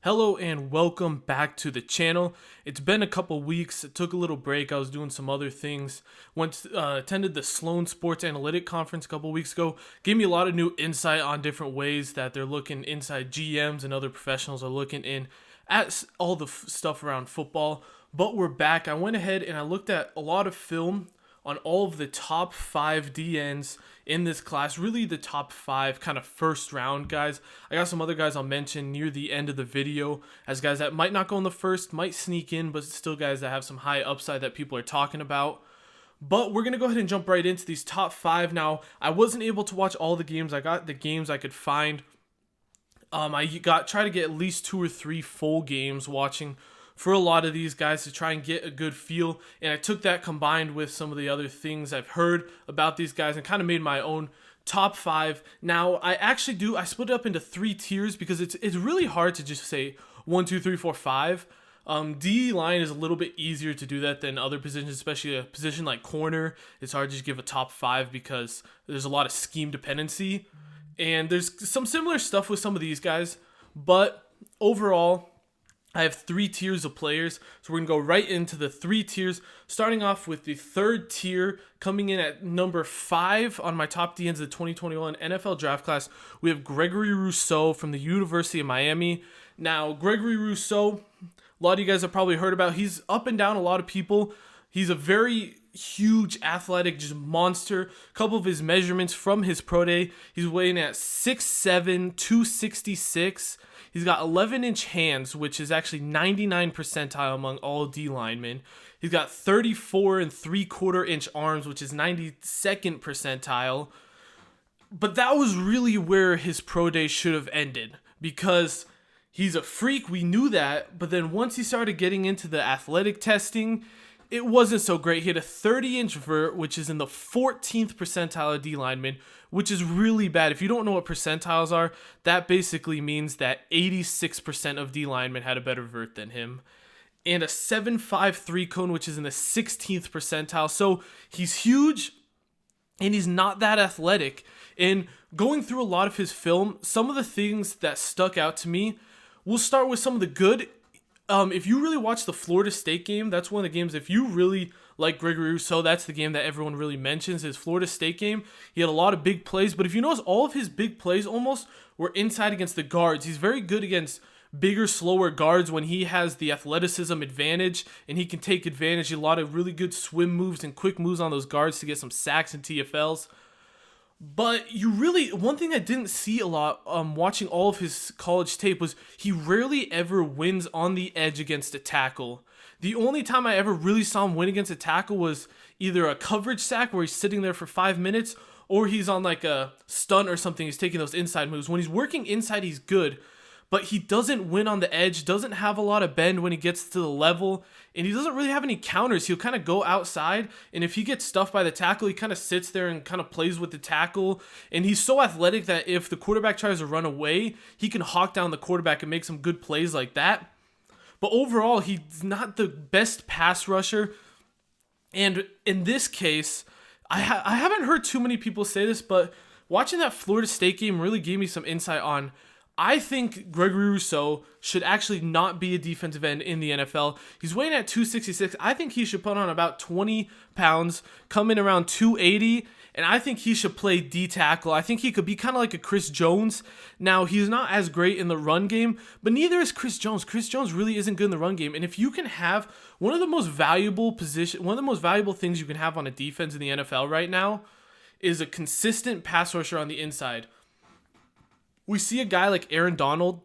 Hello and welcome back to the channel. It's been a couple weeks. It took a little break. I was doing some other things. Attended the Sloan Sports Analytic Conference a couple weeks ago. Gave me a lot of new insight on different ways that they're looking inside GMs and other professionals are looking in at all the stuff around football. But we're back. I went ahead and I looked at a lot of film on all of the top 5 DNs in this class, really the top 5 kind of first round guys. I got some other guys I'll mention near the end of the video as guys that might not go in the first, might sneak in, but still guys that have some high upside that people are talking about. But we're going to go ahead and jump right into these top 5 now. I wasn't able to watch all the games. I got the games I could find. Try to get at least 2 or 3 full games watching for a lot of these guys to try and get a good feel, and I took that combined with some of the other things I've heard about these guys and kind of made my own top 5. Now I split it up into 3 tiers because it's really hard to just say 1, 2, 3, 4, 5. D line is a little bit easier to do that than other positions, especially a position like corner. It's hard to just give a top 5 because there's a lot of scheme dependency, and there's some similar stuff with some of these guys, but overall I have 3 tiers of players, so we're going to go right into the 3 tiers, starting off with the third tier. Coming in at number 5 on my top DNs of the 2021 NFL draft class, we have Gregory Rousseau from the University of Miami. Now, Gregory Rousseau, a lot of you guys have probably heard about. He's up and down a lot of people. He's a very huge athletic just monster. A couple of his measurements from his pro day, he's weighing at 6'7", 266. He's got 11-inch hands, which is actually 99 percentile among all D linemen. He's got 34 and 3/4 inch arms, which is 92nd percentile. But that was really where his pro day should have ended, because he's a freak. We knew that. But then once he started getting into the athletic testing, it wasn't so great. He had a 30-inch vert, which is in the 14th percentile of D linemen, which is really bad. If you don't know what percentiles are, that basically means that 86% of D linemen had a better vert than him. And a 7.53 cone, which is in the 16th percentile. So he's huge, and he's not that athletic. And going through a lot of his film, some of the things that stuck out to me, we'll start with some of the good. If you really watch the Florida State game, that's one of the games, if you really like Gregory Rousseau, that's the game that everyone really mentions, his Florida State game. He had a lot of big plays, but if you notice, all of his big plays almost were inside against the guards. He's very good against bigger, slower guards when he has the athleticism advantage, and he can take advantage of a lot of really good swim moves and quick moves on those guards to get some sacks and TFLs. But one thing I didn't see a lot watching all of his college tape was he rarely ever wins on the edge against a tackle. The only time I ever really saw him win against a tackle was either a coverage sack where he's sitting there for 5 minutes, or he's on like a stunt or something. He's taking those inside moves. When he's working inside, he's good, but he doesn't win on the edge, doesn't have a lot of bend when he gets to the level, and he doesn't really have any counters. He'll kind of go outside, and if he gets stuffed by the tackle, he kind of sits there and kind of plays with the tackle, and he's so athletic that if the quarterback tries to run away, he can hawk down the quarterback and make some good plays like that. But overall, he's not the best pass rusher, and in this case, I haven't heard too many people say this, but watching that Florida State game really gave me some insight on, I think Gregory Rousseau should actually not be a defensive end in the NFL. He's weighing at 266. I think he should put on about 20 pounds, come in around 280, and I think he should play D-tackle. I think he could be kind of like a Chris Jones. Now, he's not as great in the run game, but neither is Chris Jones. Chris Jones really isn't good in the run game, and if you can have one of the most valuable things you can have on a defense in the NFL right now is a consistent pass rusher on the inside. We see a guy like Aaron Donald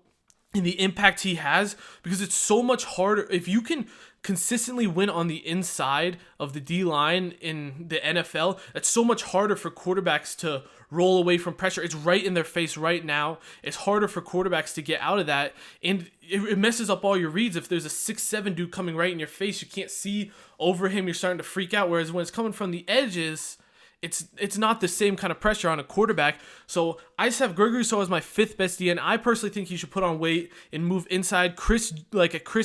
and the impact he has, because it's so much harder. If you can consistently win on the inside of the D-line in the NFL, it's so much harder for quarterbacks to roll away from pressure. It's right in their face right now. It's harder for quarterbacks to get out of that, and it messes up all your reads. If there's a 6'7" dude coming right in your face, you can't see over him, you're starting to freak out, whereas when it's coming from the edges, it's not the same kind of pressure on a quarterback. So I just have Gregory Rousseau as my 5th best DN. I personally think he should put on weight and move inside. Chris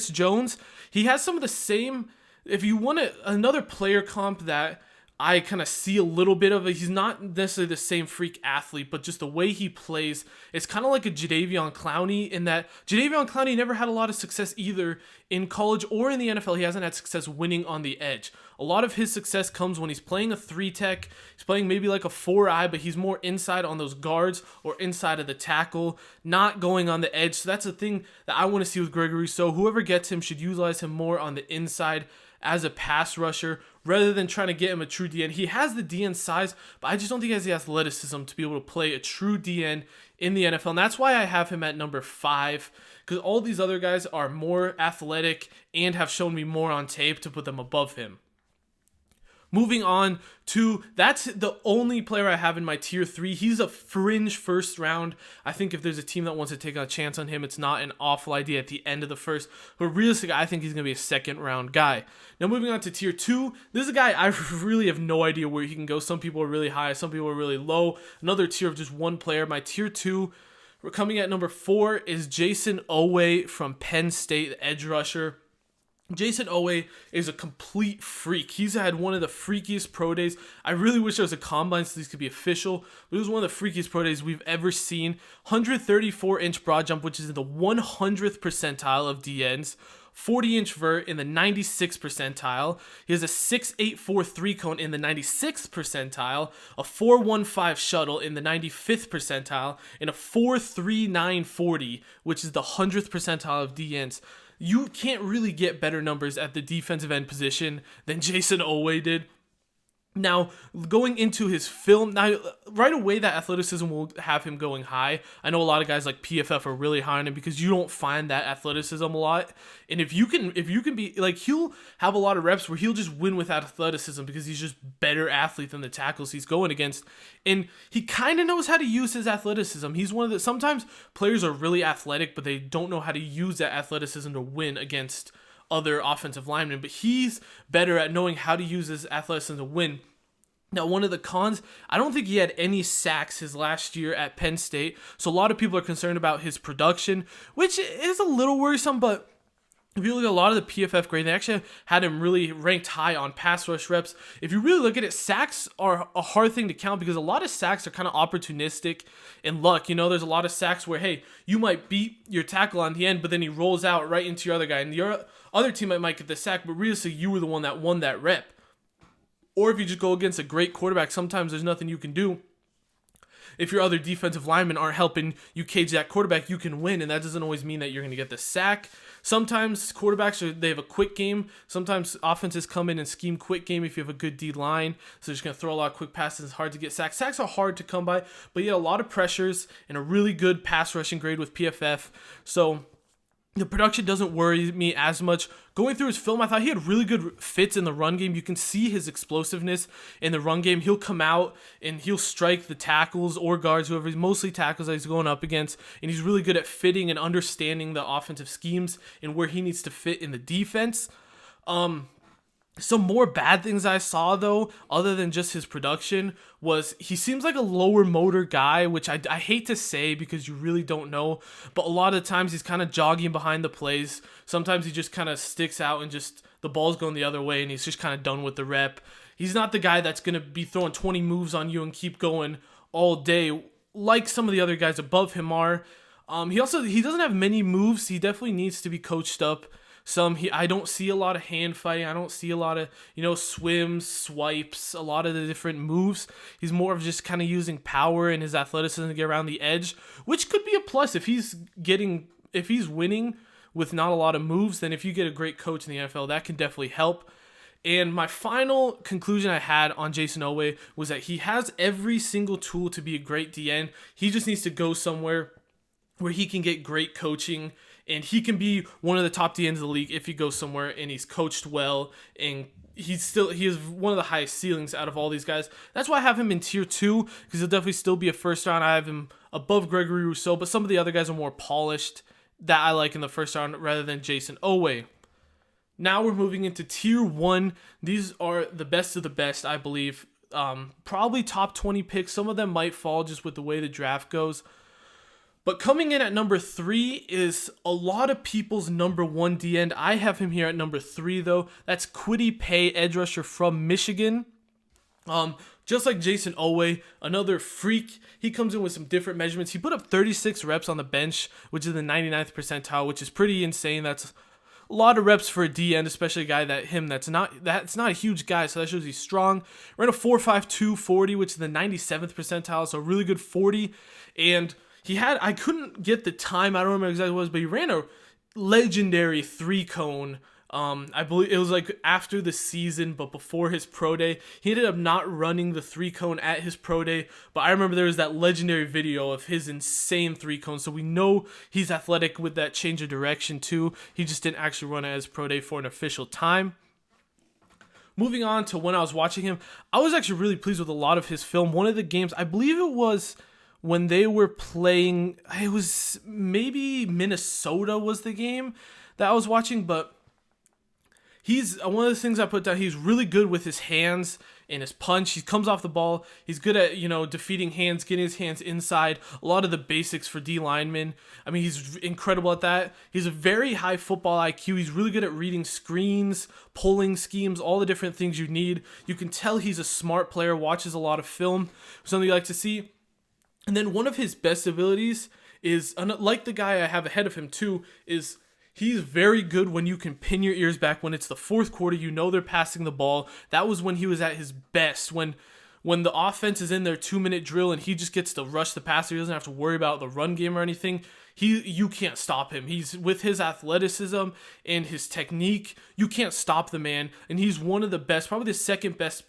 Jones, he has some of the same. If you want another player comp that I kind of see a little bit of it. He's not necessarily the same freak athlete, but just the way he plays, it's kind of like a Jadeveon Clowney, in that Jadeveon Clowney never had a lot of success either in college or in the NFL. He hasn't had success winning on the edge. A lot of his success comes when he's playing a 3-tech, he's playing maybe like a 4-eye, but he's more inside on those guards or inside of the tackle, not going on the edge. So that's the thing that I want to see with Gregory Rousseau. Whoever gets him should utilize him more on the inside as a pass rusher rather than trying to get him a true DN. He has the DN size, but I just don't think he has the athleticism to be able to play a true DN in the NFL. And that's why I have him at number 5, because all these other guys are more athletic and have shown me more on tape to put them above him. Moving on to, that's the only player I have in my tier 3. He's a fringe first round. I think if there's a team that wants to take a chance on him, it's not an awful idea at the end of the first. But realistically, I think he's going to be a second round guy. Now moving on to tier 2. This is a guy I really have no idea where he can go. Some people are really high, some people are really low. Another tier of just one player. My tier 2, we're coming at number 4, is Jayson Oweh from Penn State, the edge rusher. Jayson Oweh is a complete freak. He's had one of the freakiest pro days. I really wish there was a combine so these could be official, but it was one of the freakiest pro days we've ever seen. 134-inch broad jump, which is in the 100th percentile of DNs. 40-inch vert in the 96th percentile. He has a 6.84 3-cone in the 96th percentile, a 4.15 shuttle in the 95th percentile, and a 4.39 40, which is the 100th percentile of DNs. You can't really get better numbers at the defensive end position than Jayson Oweh did. Now, going into his film, now right away that athleticism will have him going high. I know a lot of guys like PFF are really high on him because you don't find that athleticism a lot. And if you can be like, he'll have a lot of reps where he'll just win with athleticism because he's just better athlete than the tackles he's going against. And he kind of knows how to use his athleticism. He's one of the, sometimes players are really athletic, but they don't know how to use that athleticism to win against other offensive linemen, but he's better at knowing how to use his athleticism to win. Now, one of the cons, I don't think he had any sacks his last year at Penn State, so a lot of people are concerned about his production, which is a little worrisome, but if you look at a lot of the PFF grade, they actually had him really ranked high on pass rush reps. If you really look at it, sacks are a hard thing to count because a lot of sacks are kind of opportunistic and luck. You know, there's a lot of sacks where, hey, you might beat your tackle on the end, but then he rolls out right into your other guy, and your other team might get the sack, but realistically, you were the one that won that rep. Or if you just go against a great quarterback, sometimes there's nothing you can do. If your other defensive linemen aren't helping you cage that quarterback, you can win, and that doesn't always mean that you're going to get the sack. Sometimes quarterbacks, they have a quick game. Sometimes offenses come in and scheme quick game if you have a good D-line. So they're just going to throw a lot of quick passes. It's hard to get sacks. Sacks are hard to come by, but yeah, a lot of pressures and a really good pass rushing grade with PFF. So the production doesn't worry me as much. Going through his film, I thought he had really good fits in the run game. You can see his explosiveness in the run game. He'll come out and he'll strike the tackles or guards, whoever he's mostly tackles that he's going up against. And he's really good at fitting and understanding the offensive schemes and where he needs to fit in the defense. Some more bad things I saw, though, other than just his production, was he seems like a lower motor guy, which I hate to say because you really don't know. But a lot of times he's kind of jogging behind the plays. Sometimes he just kind of sticks out and just the ball's going the other way and he's just kind of done with the rep. He's not the guy that's going to be throwing 20 moves on you and keep going all day like some of the other guys above him are. He doesn't have many moves. He definitely needs to be coached up. I don't see a lot of hand fighting. I don't see a lot of, swims, swipes, a lot of the different moves. He's more of just kind of using power and his athleticism to get around the edge, which could be a plus if he's winning with not a lot of moves. Then if you get a great coach in the NFL, that can definitely help. And my final conclusion I had on Jayson Oweh was that he has every single tool to be a great DN. He just needs to go somewhere where he can get great coaching. And he can be one of the top DNs of the league if he goes somewhere and he's coached well and he is one of the highest ceilings out of all these guys. That's why I have him in tier 2 because he'll definitely still be a first round. I have him above Gregory Rousseau, but some of the other guys are more polished that I like in the first round rather than Jayson Oweh. Now we're moving into tier 1. These are the best of the best, I believe. Probably top 20 picks. Some of them might fall just with the way the draft goes. But coming in at number 3 is a lot of people's number 1 D end. I have him here at number 3, though. That's Kwity Paye, edge rusher from Michigan. Just like Jason Owe, another freak, he comes in with some different measurements. He put up 36 reps on the bench, which is the 99th percentile, which is pretty insane. That's a lot of reps for a D end, especially a guy that's not a huge guy, so that shows he's strong. Ran a 4.52 40, which is the 97th percentile, so a really good 40. And I couldn't get the time, I don't remember exactly what it was, but he ran a legendary 3-cone. I believe it was like after the season, but before his pro day. He ended up not running the 3-cone at his pro day, but I remember there was that legendary video of his insane 3-cone, so we know he's athletic with that change of direction too. He just didn't actually run at his pro day for an official time. Moving on to when I was watching him, I was actually really pleased with a lot of his film. One of the games, I believe it was when they were playing, it was maybe Minnesota was the game that I was watching, but he's one of the things I put down. He's really good with his hands and his punch. He comes off the ball. He's good at, defeating hands, getting his hands inside. A lot of the basics for D linemen. I mean, he's incredible at that. He's a very high football IQ. He's really good at reading screens, pulling schemes, all the different things you need. You can tell he's a smart player, watches a lot of film, something you like to see. And then one of his best abilities is, like the guy I have ahead of him too, is he's very good when you can pin your ears back when it's the fourth quarter. You know they're passing the ball. That was when he was at his best. When the offense is in their 2-minute drill and he just gets to rush the passer, he doesn't have to worry about the run game or anything. You can't stop him. He's with his athleticism and his technique. You can't stop the man, and he's one of the best, probably the second best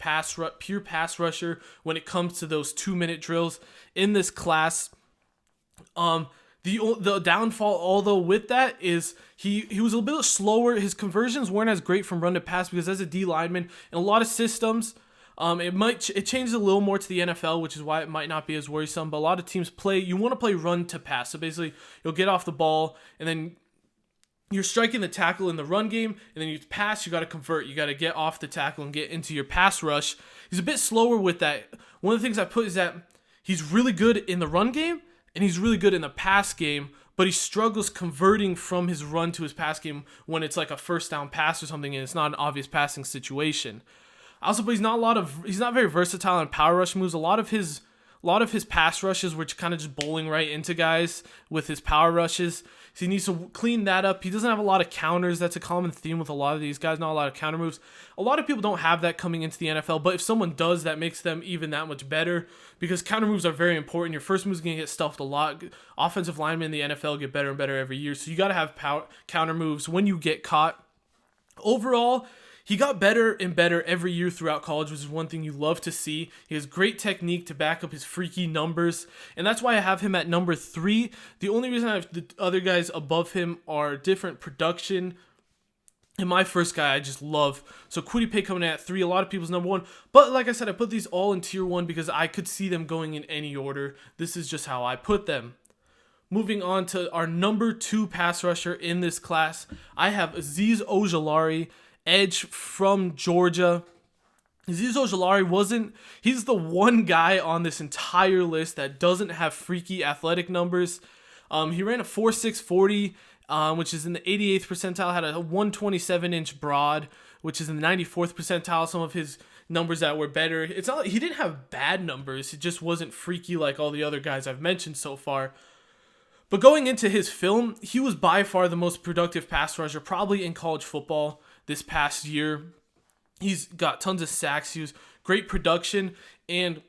pure pass rusher when it comes to those 2-minute drills in this class. The downfall, although, with that is he was a little bit slower. His conversions weren't as great from run to pass because as a D lineman in a lot of systems, it changes a little more to the NFL, which is why it might not be as worrisome. But a lot of teams you want to play run to pass. So basically, you'll get off the ball and then you're striking the tackle in the run game, and then you pass. You got to convert. You got to get off the tackle and get into your pass rush. He's a bit slower with that. One of the things I put is that he's really good in the run game. And he's really good in the pass game, but he struggles converting from his run to his pass game when it's like a first down pass or something and it's not an obvious passing situation. Also, but he's not very versatile in power rush moves. A lot of his pass rushes were kind of just bowling right into guys with his power rushes. So he needs to clean that up. He doesn't have a lot of counters. That's a common theme with a lot of these guys. Not a lot of counter moves. A lot of people don't have that coming into the NFL, but if someone does, that makes them even that much better because counter moves are very important. Your first move is going to get stuffed a lot. Offensive linemen in the NFL get better and better every year, so you got to have counter moves when you get caught. Overall, he got better and better every year throughout college, which is one thing you love to see. He has great technique to back up his freaky numbers, and that's why I have him at number 3. The only reason I have the other guys above him are different production. And my first guy I just love. So Kwity Paye coming in at 3, a lot of people's number 1. But like I said, I put these all in tier 1 because I could see them going in any order. This is just how I put them. Moving on to our number 2 pass rusher in this class, I have Azeez Ojulari, edge from Georgia. Azeez Ojulari he's the one guy on this entire list that doesn't have freaky athletic numbers. He ran a 4.6 40, which is in the 88th percentile, had a 127-inch broad, which is in the 94th percentile. Some of his numbers that were better. It's not he didn't have bad numbers. It just wasn't freaky like all the other guys I've mentioned so far. But going into his film, he was by far the most productive pass rusher, probably in college football this past year. He's got tons of sacks. He was great production. And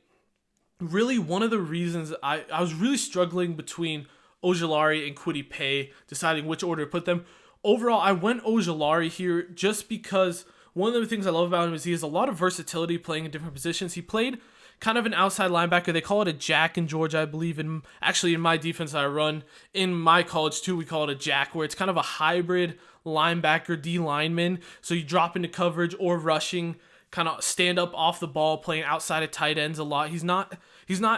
really one of the reasons I was really struggling between Ojulari and Kwity Paye, deciding which order to put them. Overall, I went Ojulari here just because one of the things I love about him is he has a lot of versatility playing in different positions. He played kind of an outside linebacker. They call it a jack in Georgia, I believe. Actually, in my defense I run in my college too, we call it a jack, where it's kind of a hybrid linebacker D lineman. So you drop into coverage or rushing, kind of stand up off the ball, playing outside of tight ends a lot. He's not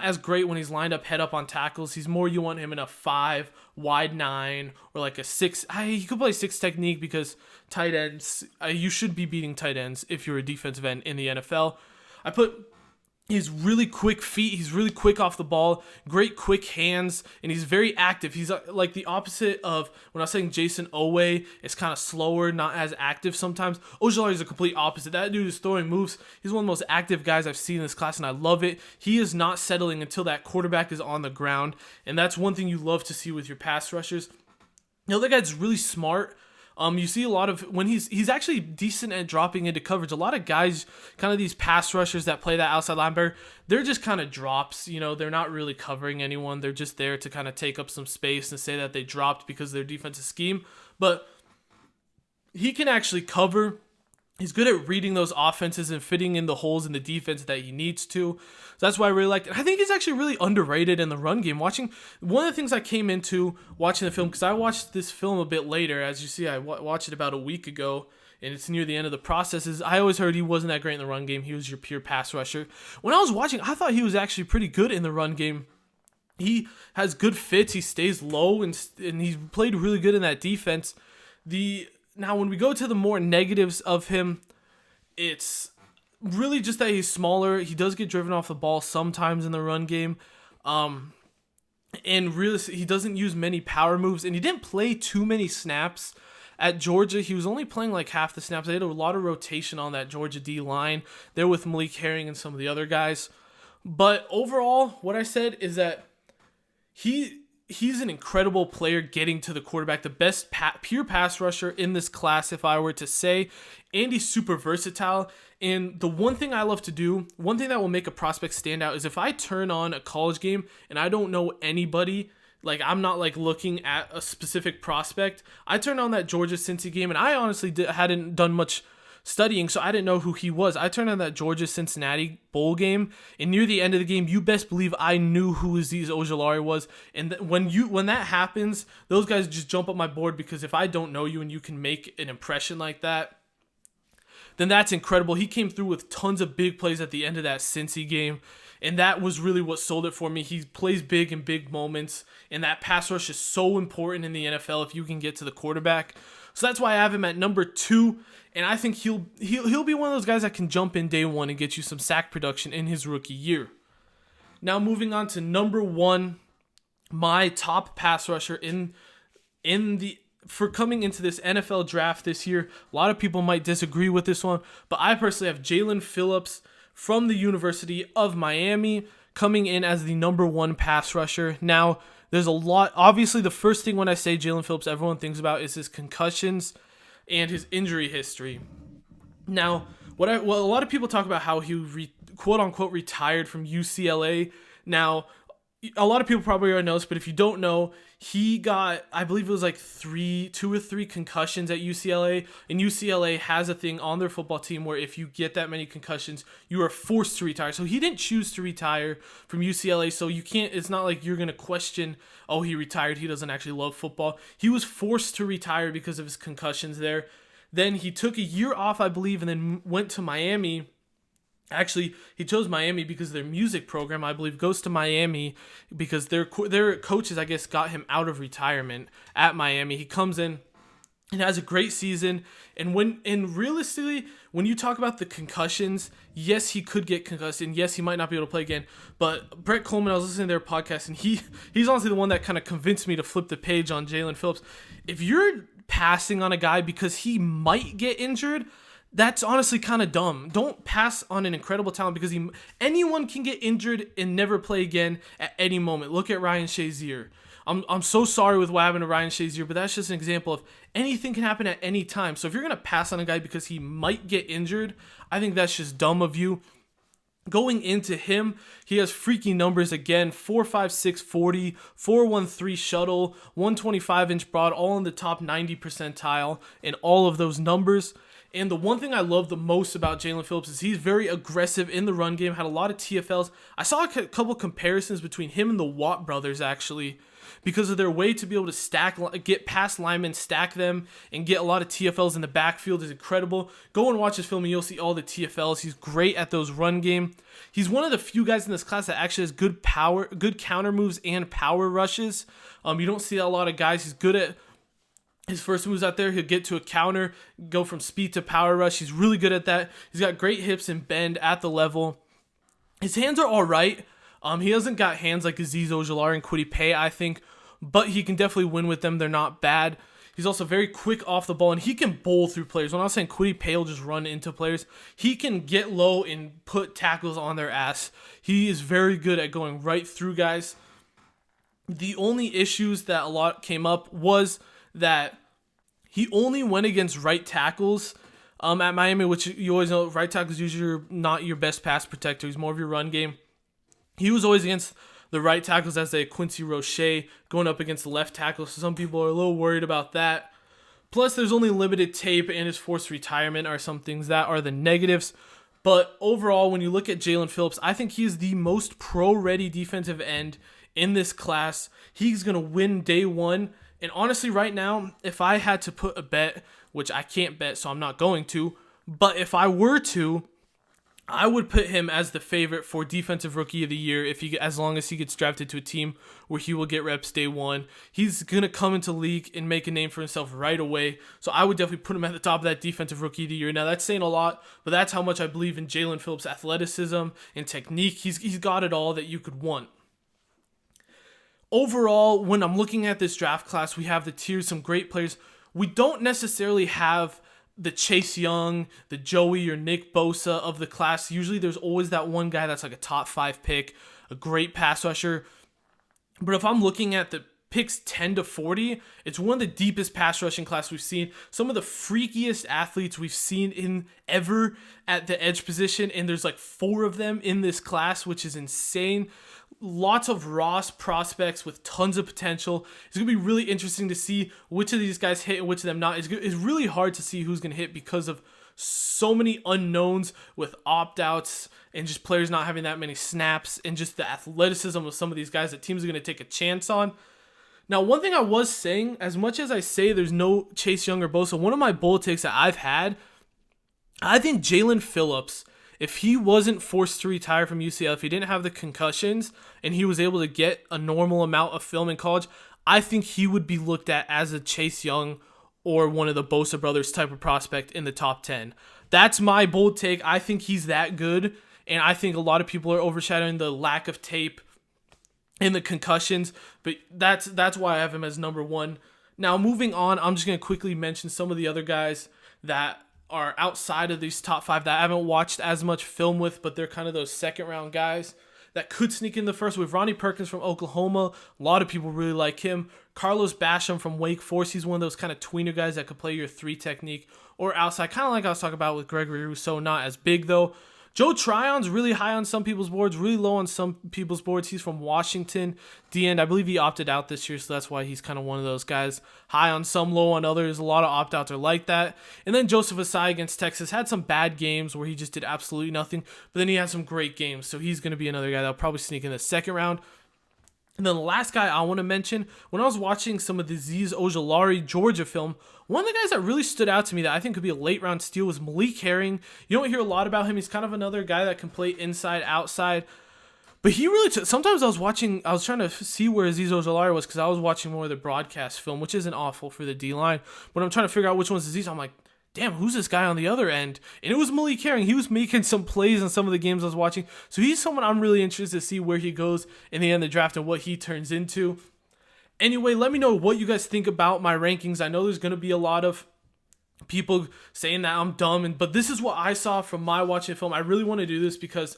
as great when he's lined up head up on tackles. He's more, you want him in a 5, wide 9, or like a 6. He could play 6 technique because tight ends, you should be beating tight ends if you're a defensive end in the NFL. I put He has really quick feet. He's really quick off the ball, great quick hands, and he's very active. He's like the opposite of when I was saying Jason Owe is kind of slower, not as active sometimes. Ojulari is the complete opposite. That dude is throwing moves. He's one of the most active guys I've seen in this class, and I love it. He is not settling until that quarterback is on the ground, and that's one thing you love to see with your pass rushers. The other guy's really smart. You see a lot of when he's actually decent at dropping into coverage. A lot of guys, kind of these pass rushers that play that outside linebacker, they're just kind of drops. They're not really covering anyone. They're just there to kind of take up some space and say that they dropped because of their defensive scheme. But he can actually cover. He's good at reading those offenses and fitting in the holes in the defense that he needs to. So that's why I really liked it. I think he's actually really underrated in the run game. One of the things I came into watching the film, because I watched this film a bit later. As you see, I watched it about a week ago, and it's near the end of the process. I always heard he wasn't that great in the run game. He was your pure pass rusher. When I was watching, I thought he was actually pretty good in the run game. He has good fits. He stays low, and he's played really good in that defense. Now, when we go to the more negatives of him, it's really just that he's smaller. He does get driven off the ball sometimes in the run game. And really, he doesn't use many power moves. And he didn't play too many snaps at Georgia. He was only playing like half the snaps. They had a lot of rotation on that Georgia D line. They're with Malik Herring and some of the other guys. But overall, what I said is that he's an incredible player getting to the quarterback, the best pure pass rusher in this class, if I were to say. And he's super versatile. And the one thing I love to do, one thing that will make a prospect stand out is if I turn on a college game and I don't know anybody, like I'm not like looking at a specific prospect, I turn on that Georgia-Cincy game, and I honestly hadn't done much studying, so I didn't know who he was. I turned on that Georgia-Cincinnati bowl game, and near the end of the game, you best believe I knew who Azeez Ojulari was. And when that happens, those guys just jump up my board, because if I don't know you and you can make an impression like that, then that's incredible. He came through with tons of big plays at the end of that Cincy game, and that was really what sold it for me. He plays big in big moments, and that pass rush is so important in the NFL if you can get to the quarterback. So that's why I have him at number 2, and I think he'll be one of those guys that can jump in day 1 and get you some sack production in his rookie year. Now moving on to number 1, my top pass rusher for coming into this NFL draft this year. A lot of people might disagree with this one, but I personally have Jaelan Phillips from the University of Miami coming in as the number 1 pass rusher. Now, there's a lot. Obviously, the first thing when I say Jaelan Phillips, everyone thinks about is his concussions and his injury history. Now, a lot of people talk about how he quote unquote retired from UCLA. Now, a lot of people probably already know this, but if you don't know, he got, I believe it was like 2 or 3 concussions at UCLA, and UCLA has a thing on their football team where if you get that many concussions, you are forced to retire. So he didn't choose to retire from UCLA, so it's not like you're going to question, oh, he retired, he doesn't actually love football. He was forced to retire because of his concussions there. Then he took a year off, I believe, and then went to Miami. Actually, he chose Miami because their music program, I believe, goes to Miami because their coaches, I guess, got him out of retirement at Miami. He comes in and has a great season. And realistically, when you talk about the concussions, yes, he could get concussed, and yes, he might not be able to play again. But Brett Coleman, I was listening to their podcast, and he's honestly the one that kind of convinced me to flip the page on Jaelan Phillips. If you're passing on a guy because he might get injured, that's honestly kind of dumb. Don't pass on an incredible talent because anyone can get injured and never play again at any moment. Look at Ryan Shazier. I'm so sorry with what happened to Ryan Shazier, but that's just an example of anything can happen at any time. So if you're going to pass on a guy because he might get injured, I think that's just dumb of you. Going into him, he has freaky numbers again, 4.56 40, 4.13 shuttle, 125-inch broad, all in the top 90 percentile in all of those numbers. And the one thing I love the most about Jaelan Phillips is he's very aggressive in the run game, had a lot of TFLs. I saw a couple comparisons between him and the Watt brothers, actually, because of their way to be able to get past linemen, stack them, and get a lot of TFLs in the backfield is incredible. Go and watch his film and you'll see all the TFLs. He's great at those run game. He's one of the few guys in this class that actually has good counter moves and power rushes. You don't see a lot of guys. He's good at his first moves out there. He'll get to a counter, go from speed to power rush. He's really good at that. He's got great hips and bend at the level. His hands are all right. He hasn't got hands like Azeez Ojulari and Kwity Paye, I think, but he can definitely win with them. They're not bad. He's also very quick off the ball, and he can bowl through players. When I was saying Kwity Paye will just run into players, he can get low and put tackles on their ass. He is very good at going right through guys. The only issues that a lot came up was that he only went against right tackles at Miami, which you always know right tackles usually not your best pass protector. He's more of your run game. He was always against the right tackles as a Quincy Roche going up against the left tackle. So some people are a little worried about that. Plus, there's only limited tape, and his forced retirement are some things that are the negatives. But overall, when you look at Jaelan Phillips, I think he is the most pro-ready defensive end in this class. He's going to win day one. And honestly, right now, if I had to put a bet, which I can't bet, so I'm not going to, but if I were to, I would put him as the favorite for Defensive Rookie of the Year as long as he gets drafted to a team where he will get reps day one. He's going to come into the league and make a name for himself right away. So I would definitely put him at the top of that Defensive Rookie of the Year. Now, that's saying a lot, but that's how much I believe in Jaelan Phillips' athleticism and technique. He's got it all that you could want. Overall, when I'm looking at this draft class, we have the tiers, some great players. We don't necessarily have the Chase Young, the Joey or Nick Bosa of the class. Usually there's always that one guy that's like a top 5 pick, a great pass rusher. But if I'm looking at the picks 10 to 40, it's one of the deepest pass rushing class we've seen. Some of the freakiest athletes we've seen in ever at the edge position, and there's like 4 of them in this class, which is insane. Lots of Ross prospects with tons of potential. It's going to be really interesting to see which of these guys hit and which of them not. It's really hard to see who's going to hit because of so many unknowns with opt-outs and just players not having that many snaps and just the athleticism of some of these guys that teams are going to take a chance on. Now, one thing I was saying, as much as I say there's no Chase Young or Bosa, one of my bold takes that I've had, I think Jaelan Phillips, if he wasn't forced to retire from UCL, if he didn't have the concussions and he was able to get a normal amount of film in college, I think he would be looked at as a Chase Young or one of the Bosa brothers type of prospect in the top 10. That's my bold take. I think he's that good, and I think a lot of people are overshadowing the lack of tape and the concussions, but that's why I have him as number 1. Now, moving on, I'm just going to quickly mention some of the other guys that are outside of these top 5 that I haven't watched as much film with, but they're kind of those second round guys that could sneak in the first. We have Ronnie Perkins from Oklahoma. A lot of people really like him. Carlos Basham from Wake Forest. He's one of those kind of tweener guys that could play your 3 technique or outside, kind of like I was talking about with Gregory Rousseau, not as big though. Joe Tryon's really high on some people's boards, really low on some people's boards. He's from Washington, D-end. I believe he opted out this year, so that's why he's kind of one of those guys. High on some, low on others. A lot of opt-outs are like that. And then Joseph Asai against Texas had some bad games where he just did absolutely nothing, but then he had some great games, so he's going to be another guy that'll probably sneak in the second round. And then the last guy I want to mention, when I was watching some of the Azeez Ojulari Georgia film, one of the guys that really stood out to me that I think could be a late round steal was Malik Herring. You don't hear a lot about him. He's kind of another guy that can play inside, outside. But he really sometimes I was trying to see where Azeez Ojulari was because I was watching more of the broadcast film, which isn't awful for the D-line. But I'm trying to figure out which one's Azeez. I'm like, damn, who's this guy on the other end? And it was Malik Herring. He was making some plays in some of the games I was watching. So he's someone I'm really interested to see where he goes in the end of the draft and what he turns into. Anyway, let me know what you guys think about my rankings. I know there's going to be a lot of people saying that I'm dumb, but this is what I saw from my watching film. I really want to do this because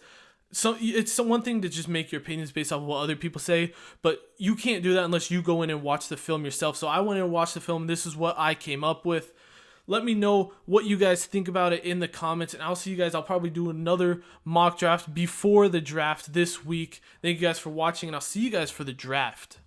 it's one thing to just make your opinions based off of what other people say, but you can't do that unless you go in and watch the film yourself. So I went in and watched the film. This is what I came up with. Let me know what you guys think about it in the comments, and I'll see you guys. I'll probably do another mock draft before the draft this week. Thank you guys for watching, and I'll see you guys for the draft.